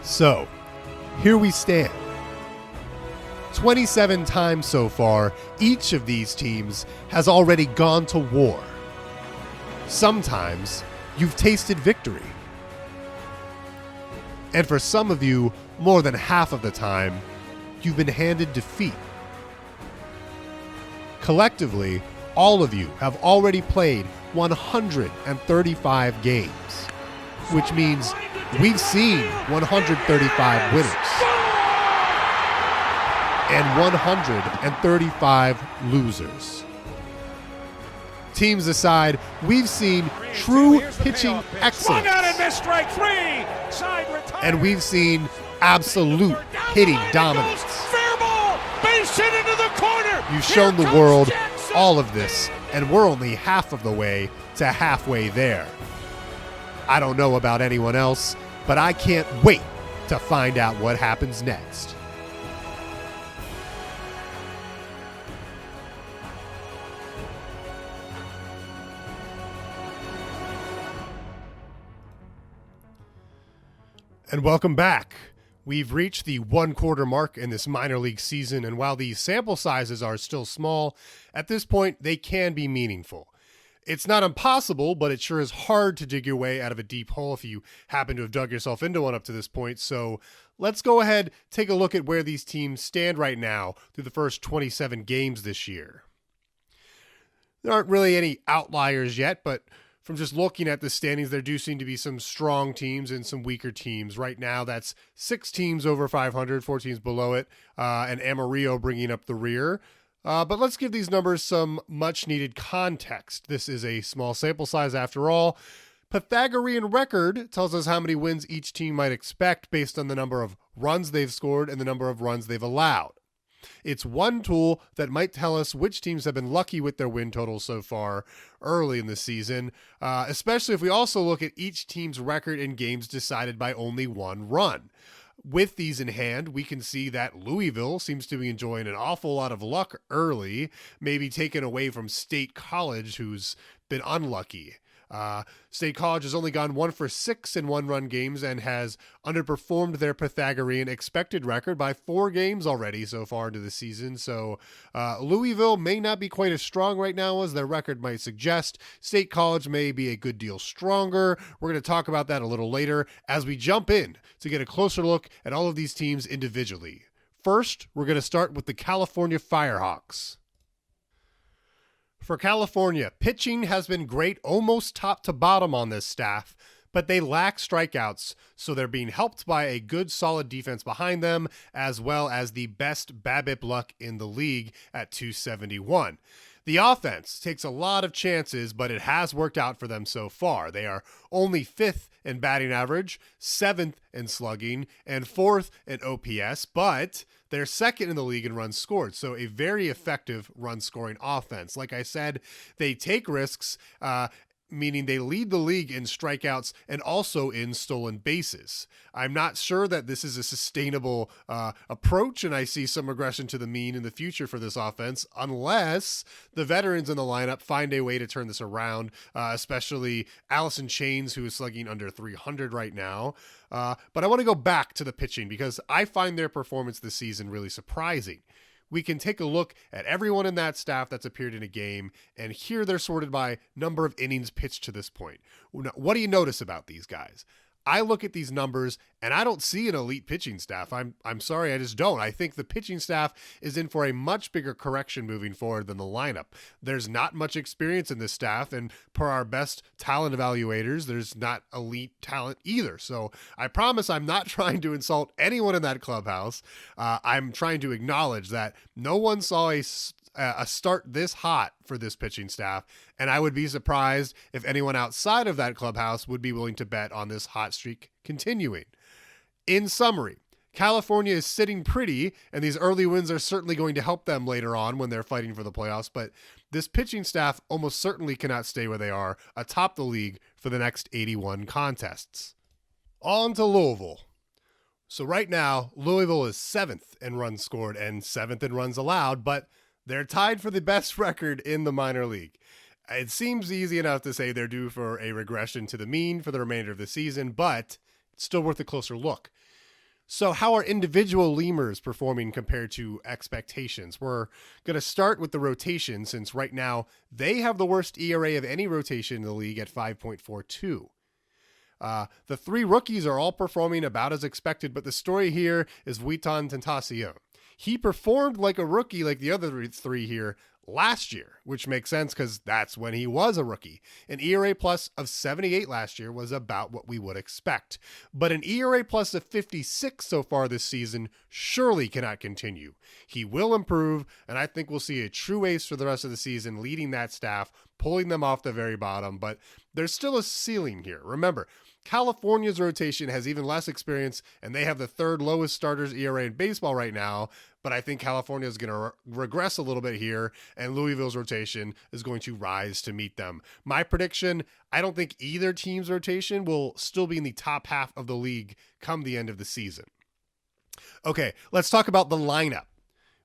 So, here we stand. 27 times so far, each of these teams has already gone to war. Sometimes, you've tasted victory. And for some of you, more than half of the time, you've been handed defeat. Collectively, all of you have already played 135 games, which means we've seen 135 winners and 135 losers. Teams aside, we've seen true pitching excellence, and we've seen absolute hitting dominance. You've shown the world all of this, and we're only half of the way to halfway there. I don't know about anyone else, but I can't wait to find out what happens next. And welcome back. We've reached the 1/4 mark in this minor league season, and while these sample sizes are still small, at this point they can be meaningful. It's not impossible, but it sure is hard to dig your way out of a deep hole if you happen to have dug yourself into one up to this point. So let's go ahead, take a look at where these teams stand right now through the first 27 games this year. There aren't really any outliers yet, but from just looking at the standings, there do seem to be some strong teams and some weaker teams. Right now, that's 6 teams over 500, 4 teams below it, and Amarillo bringing up the rear. But let's give these numbers some much-needed context. This is a small sample size after all. Pythagorean record tells us how many wins each team might expect based on the number of runs they've scored and the number of runs they've allowed. It's one tool that might tell us which teams have been lucky with their win totals so far early in the season, especially if we also look at each team's record in games decided by only one run. With these in hand, we can see that Louisville seems to be enjoying an awful lot of luck early, maybe taken away from State College, who's been unlucky. State College has only gone 1 for 6 in one-run games and has underperformed their Pythagorean expected record by 4 games already so far into the season. So Louisville may not be quite as strong right now as their record might suggest. State College may be a good deal stronger. We're going to talk about that a little later as we jump in to get a closer look at all of these teams individually. First, we're going to start with the California Firehawks. For California, pitching has been great almost top to bottom on this staff, but they lack strikeouts, so they're being helped by a good solid defense behind them, as well as the best BABIP luck in the league at 271. The offense takes a lot of chances, but it has worked out for them so far. They are only 5th in batting average, 7th in slugging, and 4th in OPS, but they're 2nd in the league in runs scored, so a very effective run-scoring offense. Like I said, they take risks, meaning they lead the league in strikeouts and also in stolen bases. I'm not sure that this is a sustainable approach, and I see some regression to the mean in the future for this offense, unless the veterans in the lineup find a way to turn this around, especially Allison Chains, who is slugging under 300 right now. But I want to go back to the pitching because I find their performance this season really surprising. We can take a look at everyone in that staff that's appeared in a game, and here they're sorted by number of innings pitched to this point. What do you notice about these guys? I look at these numbers and I don't see an elite pitching staff. I'm sorry, I just don't. I think the pitching staff is in for a much bigger correction moving forward than the lineup. There's not much experience in this staff, and per our best talent evaluators, there's not elite talent either. So I promise I'm not trying to insult anyone in that clubhouse. I'm trying to acknowledge that no one saw a start this hot for this pitching staff, and I would be surprised if anyone outside of that clubhouse would be willing to bet on this hot streak continuing. In summary, California is sitting pretty, and these early wins are certainly going to help them later on when they're fighting for the playoffs, but this pitching staff almost certainly cannot stay where they are atop the league for the next 81 contests. On to Louisville. So right now, Louisville is 7th in runs scored and 7th in runs allowed, but they're tied for the best record in the minor league. It seems easy enough to say they're due for a regression to the mean for the remainder of the season, but it's still worth a closer look. So, how are individual lemurs performing compared to expectations? We're going to start with the rotation since right now they have the worst ERA of any rotation in the league at 5.42. The three rookies are all performing about as expected, but the story here is Vuitton Tentacion. He performed like a rookie like the other three here last year, which makes sense because that's when he was a rookie. An ERA plus of 78 last year was about what we would expect. But an ERA plus of 56 so far this season surely cannot continue. He will improve, and I think we'll see a true ace for the rest of the season, leading that staff, pulling them off the very bottom. But there's still a ceiling here. Remember, California's rotation has even less experience, and they have the third lowest starters ERA in baseball right now. But I think California is going to regress a little bit here, and Louisville's rotation is going to rise to meet them. My prediction, I don't think either team's rotation will still be in the top half of the league come the end of the season. Okay, let's talk about the lineup.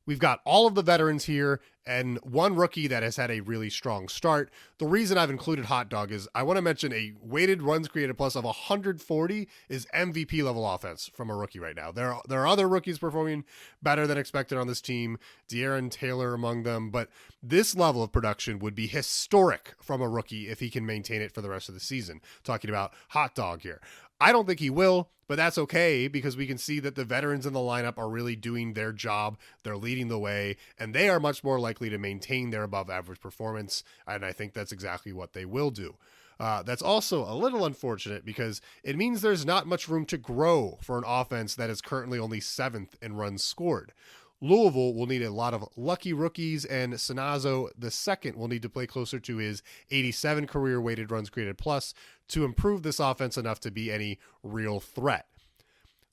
We've got all of the veterans here and one rookie that has had a really strong start. The reason I've included Hot Dog is I want to mention a weighted runs created plus of 140 is MVP level offense from a rookie right now. There are other rookies performing better than expected on this team, De'Aaron Taylor among them, but this level of production would be historic from a rookie if he can maintain it for the rest of the season. Talking about Hot Dog here. I don't think he will, but that's okay because we can see that the veterans in the lineup are really doing their job. They're leading the way, and they are much more likely to maintain their above average performance, and I think that's exactly what they will do. That's also a little unfortunate because it means there's not much room to grow for an offense that is currently only 7th in runs scored. Louisville will need a lot of lucky rookies, and Sanazo II will need to play closer to his 87 career weighted runs created plus to improve this offense enough to be any real threat.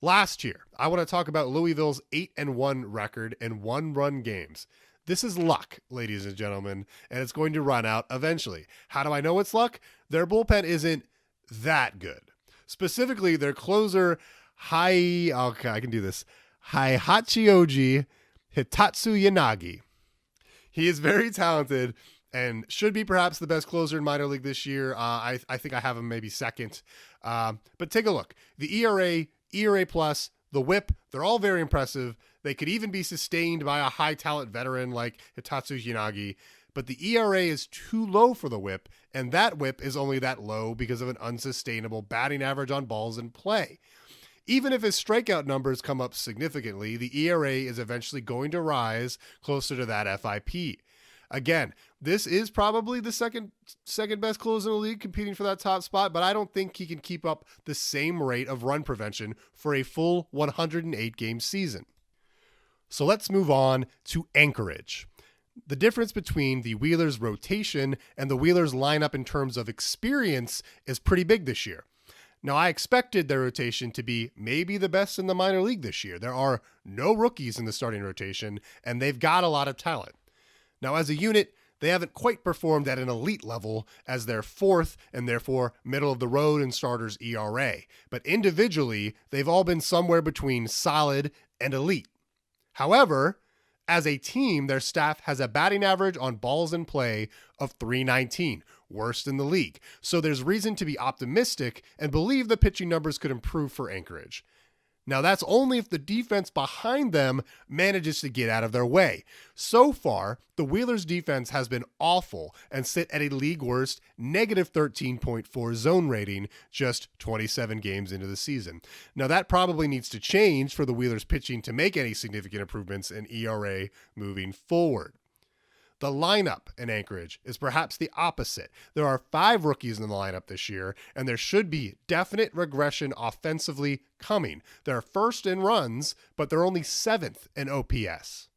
Last year, I want to talk about Louisville's 8-1 record in one-run games. This is luck, ladies and gentlemen, and it's going to run out eventually. How do I know it's luck? Their bullpen isn't that good. Specifically, their closer, Hachioji Hitatsu Yanagi. He is very talented and should be perhaps the best closer in minor league this year. I think I have him maybe second. But take a look. The ERA plus, the whip, they're all very impressive. They could even be sustained by a high talent veteran like Hitatsu Yanagi. But the ERA is too low for the whip, and that whip is only that low because of an unsustainable batting average on balls in play. Even if his strikeout numbers come up significantly, the ERA is eventually going to rise closer to that FIP. Again, this is probably the second best closer in the league competing for that top spot, but I don't think he can keep up the same rate of run prevention for a full 108-game season. So let's move on to Anchorage. The difference between the Wheelers' rotation and the Wheelers' lineup in terms of experience is pretty big this year. Now, I expected their rotation to be maybe the best in the minor league this year. There are no rookies in the starting rotation, and they've got a lot of talent. Now, as a unit, they haven't quite performed at an elite level as their 4th and therefore middle of the road in starters ERA. But individually, they've all been somewhere between solid and elite. However, as a team, their staff has a batting average on balls in play of .319, worst in the league. So there's reason to be optimistic and believe the pitching numbers could improve for Anchorage. Now, that's only if the defense behind them manages to get out of their way. So far, the Wheelers' defense has been awful and sit at a league worst negative 13.4 zone rating just 27 games into the season. Now, that probably needs to change for the Wheelers' pitching to make any significant improvements in ERA moving forward. The lineup in Anchorage is perhaps the opposite. There are 5 rookies in the lineup this year, and there should be definite regression offensively coming. They're first in runs, but they're only 7th in OPS.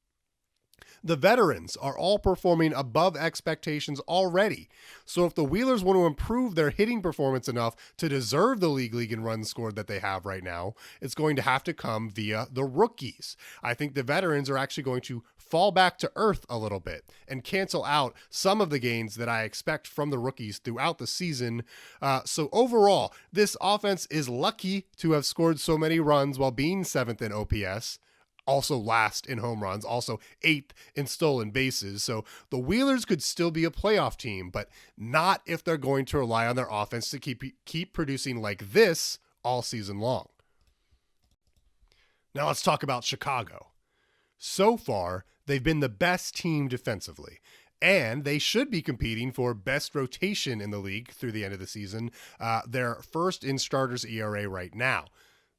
The veterans are all performing above expectations already. So if the Wheelers want to improve their hitting performance enough to deserve the league in runs scored that they have right now, it's going to have to come via the rookies. I think the veterans are actually going to fall back to earth a little bit and cancel out some of the gains that I expect from the rookies throughout the season. So overall, this offense is lucky to have scored so many runs while being 7th in OPS. Also last in home runs, also 8th in stolen bases. So the Wheelers could still be a playoff team, but not if they're going to rely on their offense to keep producing like this all season long. Now let's talk about Chicago. So far, they've been the best team defensively, and they should be competing for best rotation in the league through the end of the season. They're first in starters ERA right now.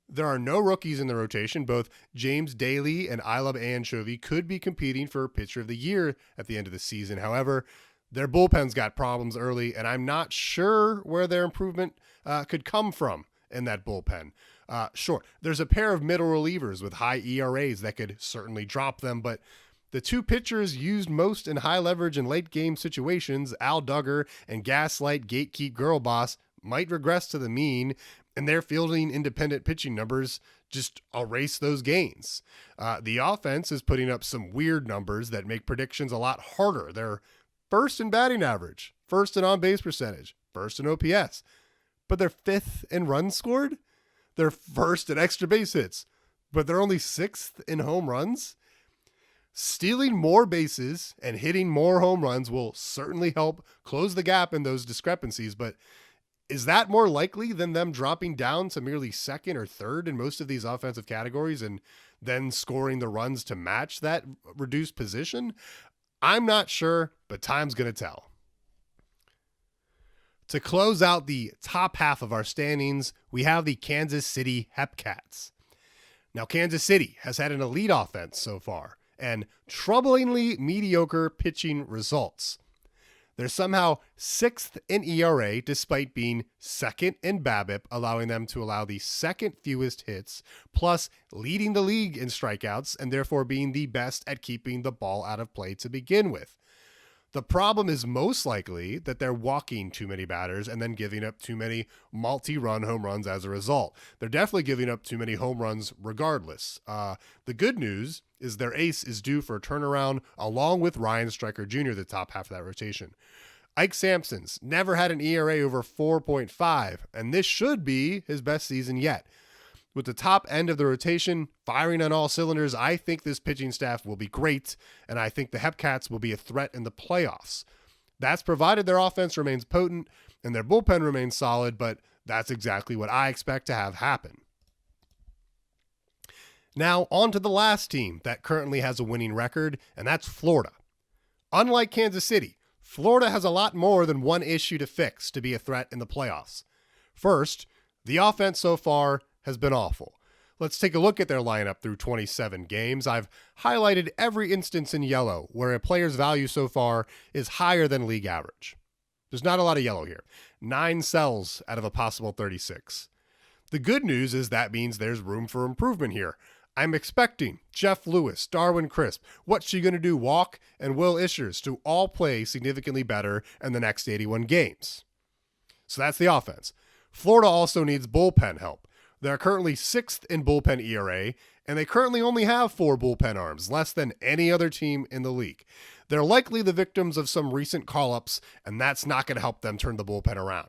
There are no rookies in the rotation. Both James Daly and Ilub Anchovy could be competing for Pitcher of the Year at the end of the season. However, their bullpen's got problems early, and I'm not sure where their improvement could come from in that bullpen. Sure, there's a pair of middle relievers with high ERAs that could certainly drop them, but the two pitchers used most in high leverage and late game situations, Al Duggar and Gaslight Gatekeep Girl Boss, might regress to the mean, and their fielding independent pitching numbers just erase those gains. The offense is putting up some weird numbers that make predictions a lot harder. They're first in batting average, first in on-base percentage, first in OPS, but they're fifth in runs scored. They're first in extra base hits, but they're only sixth in home runs. Stealing more bases and hitting more home runs will certainly help close the gap in those discrepancies, but is that more likely than them dropping down to merely second or third in most of these offensive categories and then scoring the runs to match that reduced position? I'm not sure, but time's going to tell. To close out the top half of our standings, we have the Kansas City Hepcats. Now, Kansas City has had an elite offense so far and troublingly mediocre pitching results. They're somehow sixth in ERA despite being second in BABIP, allowing them to allow the second fewest hits, plus leading the league in strikeouts and therefore being the best at keeping the ball out of play to begin with. The problem is most likely that they're walking too many batters and then giving up too many multi-run home runs as a result. They're definitely giving up too many home runs regardless. The good news is their ace is due for a turnaround along with Ryan Stryker Jr., the top half of that rotation. Ike Sampson's never had an ERA over 4.5, and this should be his best season yet. With the top end of the rotation firing on all cylinders, I think this pitching staff will be great, and I think the Hepcats will be a threat in the playoffs. That's provided their offense remains potent and their bullpen remains solid, but that's exactly what I expect to have happen. Now, on to the last team that currently has a winning record, and that's Florida. Unlike Kansas City, Florida has a lot more than one issue to fix to be a threat in the playoffs. First, the offense so far has been awful. Let's take a look at their lineup through 27 games. I've highlighted every instance in yellow where a player's value so far is higher than league average. There's not a lot of yellow here. 9 cells out of a possible 36. The good news is that means there's room for improvement here. I'm expecting Jeff Lewis, Darwin Crisp, What's She Gonna Do Walk, and Will Ishers to all play significantly better in the next 81 games. So that's the offense. Florida also needs bullpen help. They're currently 6th in bullpen ERA, and they currently only have 4 bullpen arms, less than any other team in the league. They're likely the victims of some recent call-ups, and that's not going to help them turn the bullpen around.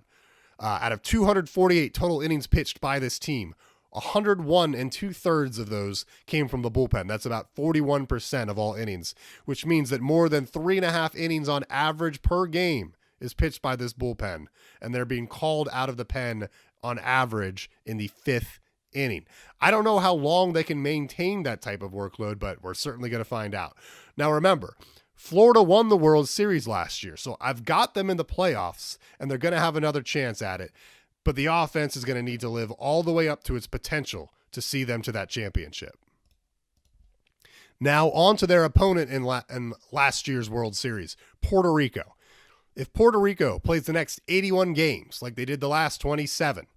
Out of 248 total innings pitched by this team, 101 and 2/3 of those came from the bullpen. That's about 41% of all innings, which means that more than 3.5 innings on average per game is pitched by this bullpen, and they're being called out of the pen on average in the 5th inning. I don't know how long they can maintain that type of workload, but we're certainly going to find out. Now remember, Florida won the World Series last year, so I've got them in the playoffs, and they're going to have another chance at it, but the offense is going to need to live all the way up to its potential to see them to that championship. Now on to their opponent in last year's World Series, Puerto Rico. If Puerto Rico plays the next 81 games like they did the last 27,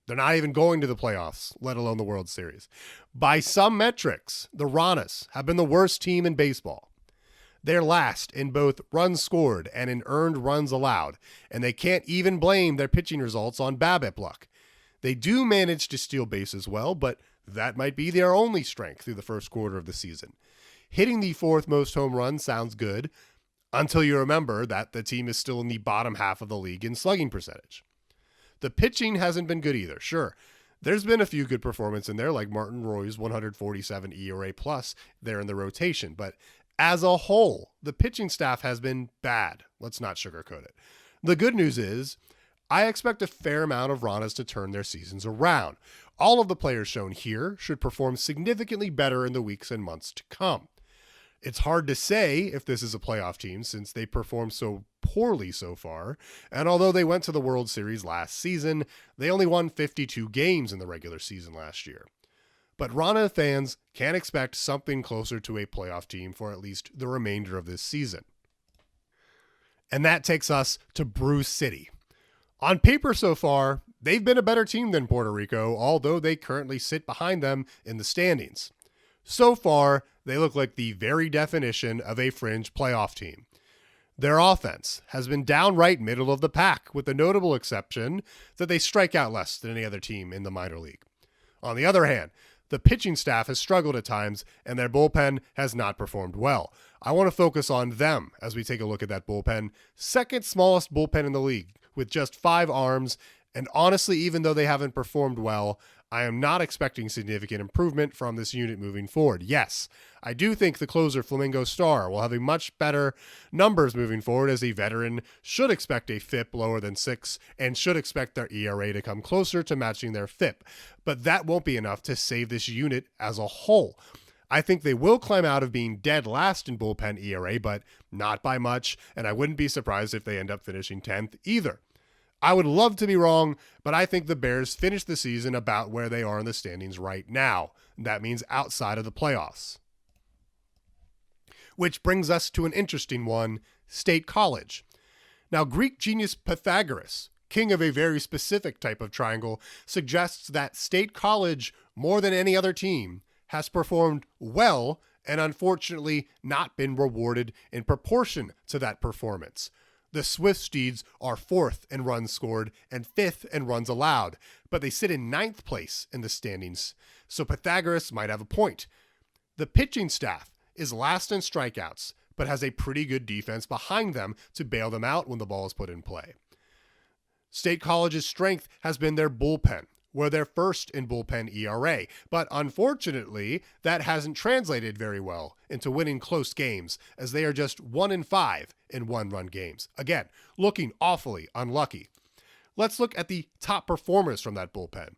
they're not even going to the playoffs, let alone the World Series. By some metrics, the Ranas have been the worst team in baseball. They're last in both runs scored and in earned runs allowed, and they can't even blame their pitching results on BABIP luck. They do manage to steal bases well, but that might be their only strength through the first quarter of the season. Hitting the 4th most home runs sounds good, until you remember that the team is still in the bottom half of the league in slugging percentage. The pitching hasn't been good either. Sure, there's been a few good performances in there, like Martin Roy's 147 ERA plus there in the rotation, but as a whole, the pitching staff has been bad. Let's not sugarcoat it. The good news is, I expect a fair amount of Ranas to turn their seasons around. All of the players shown here should perform significantly better in the weeks and months to come. It's hard to say if this is a playoff team since they performed so poorly so far, and although they went to the World Series last season, they only won 52 games in the regular season last year. But Rana fans can expect something closer to a playoff team for at least the remainder of this season. And that takes us to Brew City. On paper so far, they've been a better team than Puerto Rico, although they currently sit behind them in the standings. So far, they look like the very definition of a fringe playoff team. Their offense has been downright middle of the pack, with the notable exception that they strike out less than any other team in the minor league. On the other hand, the pitching staff has struggled at times, and their bullpen has not performed well. I want to focus on them as we take a look at that bullpen. Second smallest bullpen in the league, with just 5 arms, and honestly, even though they haven't performed well, I am not expecting significant improvement from this unit moving forward. Yes, I do think the closer Flamingo Star will have a much better numbers moving forward, as a veteran should expect a FIP lower than 6 and should expect their ERA to come closer to matching their FIP. But that won't be enough to save this unit as a whole. I think they will climb out of being dead last in bullpen ERA, but not by much, and I wouldn't be surprised if they end up finishing 10th either. I would love to be wrong, but I think the Bears finish the season about where they are in the standings right now. That means outside of the playoffs. Which brings us to an interesting one, State College. Now, Greek genius Pythagoras, king of a very specific type of triangle, suggests that State College, more than any other team, has performed well and unfortunately not been rewarded in proportion to that performance. The Swift Steeds are 4th in runs scored and 5th in runs allowed, but they sit in 9th place in the standings, so Pythagoras might have a point. The pitching staff is last in strikeouts, but has a pretty good defense behind them to bail them out when the ball is put in play. State College's strength has been their bullpen, where they're first in bullpen ERA, but unfortunately, that hasn't translated very well into winning close games, as they are just 1-5 in one-run games. Again, looking awfully unlucky. Let's look at the top performers from that bullpen.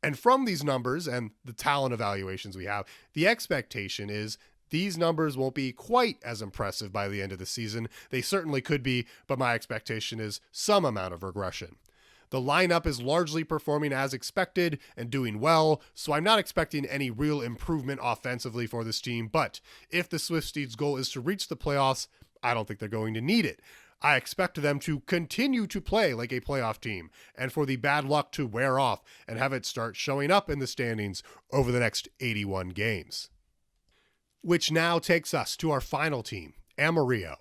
And from these numbers and the talent evaluations we have, the expectation is these numbers won't be quite as impressive by the end of the season. They certainly could be, but my expectation is some amount of regression. The lineup is largely performing as expected and doing well, so I'm not expecting any real improvement offensively for this team, but if the Swift Steeds' goal is to reach the playoffs, I don't think they're going to need it. I expect them to continue to play like a playoff team, and for the bad luck to wear off and have it start showing up in the standings over the next 81 games. Which now takes us to our final team, Amarillo.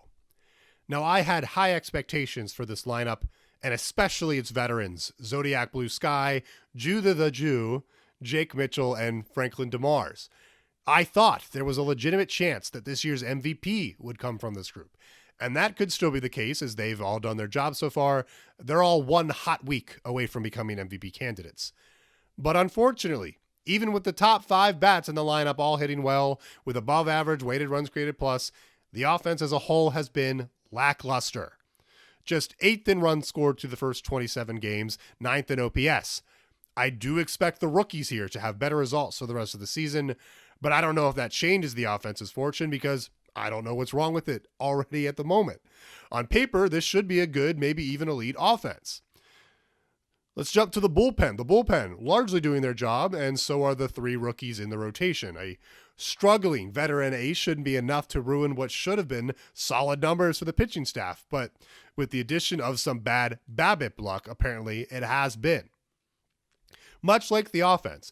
Now, I had high expectations for this lineup, and especially its veterans, Zodiac Blue Sky, Judah the Jew, Jake Mitchell, and Franklin DeMars. I thought there was a legitimate chance that this year's MVP would come from this group, and that could still be the case as they've all done their job so far. They're all one hot week away from becoming MVP candidates. But unfortunately, even with the top 5 bats in the lineup all hitting well, with above average weighted runs created plus, the offense as a whole has been lackluster. Just 8th in runs scored through the first 27 games, 9th in OPS. I do expect the rookies here to have better results for the rest of the season, but I don't know if that changes the offense's fortune because I don't know what's wrong with it already at the moment. On paper, this should be a good, maybe even elite offense. Let's jump to the bullpen. The bullpen largely doing their job, and so are the 3 rookies in the rotation. A struggling veteran ace shouldn't be enough to ruin what should have been solid numbers for the pitching staff, but with the addition of some bad BABIP luck, apparently it has been. Much like the offense,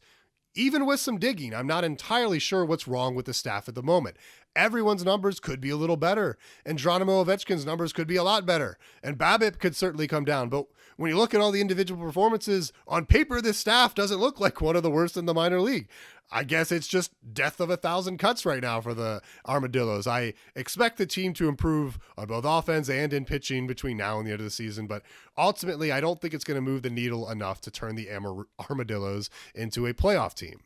even with some digging, I'm not entirely sure what's wrong with the staff at the moment. Everyone's numbers could be a little better, and Geronimo Ovechkin's numbers could be a lot better, and BABIP could certainly come down, but when you look at all the individual performances, on paper, this staff doesn't look like one of the worst in the minor league. I guess it's just death of 1,000 cuts right now for the Armadillos. I expect the team to improve on both offense and in pitching between now and the end of the season, but ultimately, I don't think it's going to move the needle enough to turn the Armadillos into a playoff team.